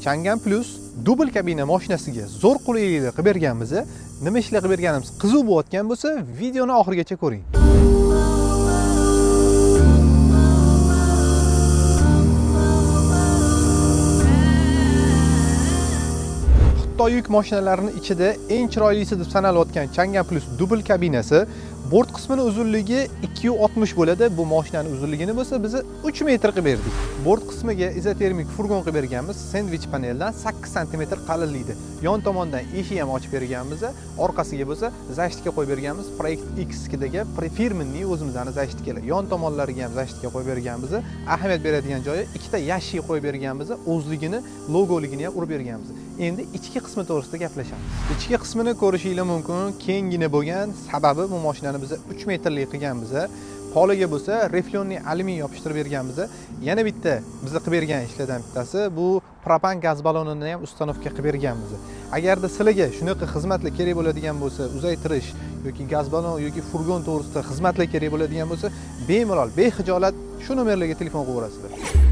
Chang'an Plus dubl kabina mashinasiga zo'r qulayliklar qilib berganmiz. Nima ishlar qilib berganimiz qiziq bo'layotgan bo'lsa, videoni oxirigacha ko'ring. Xitoy yuk mashinalarining ichida eng chiroylisi deb sanalayotgan Chang'an Plus dubl kabinasi bort qismining uzunligi 260 bo'ladi. Bu mashinaning uzunligini bo'lsa biz 3 metr qilib berdik. Bort qismiga izotermik furgon qilib berganmiz. Sendvich paneldan 8 sm qalinlikda. Yon tomondan eshik ham ochib berganmiz. Orqasiga bo'lsa zashtika qo'yib berganmiz. Project X2 dagi firmenning o'zimizning zashtikalar. Yon tomonlariga ham zashtika qo'yib berganmiz. Ahamiyat beradigan joyi ikkita yashik qo'yib berganmiz. O'zligini, logoligini ham urib berganmiz. Endi ichki qismi to'g'risida gaplashamiz. Ichki qismini ko'rishingiz mumkin. Kengina bo'lgan sababi bu mashinani biz 3 metrlik qilganmiz. Poliga bo'lsa reflyonli alyumin yopishtirib berganmiz. Yana bitta biz qilib bergan ishlardan bittasi bu propan gaz balonini ham ustanovka qilib berganmiz. Agarda sizlarga shunaqa xizmatlar kerak bo'ladigan bo'lsa, uzaytirish yoki gaz balon yoki furgon to'g'risida xizmatlar kerak bo'ladigan bo'lsa, bemalol, bexijolat shu nomerlarga telefon qilaverasizlar.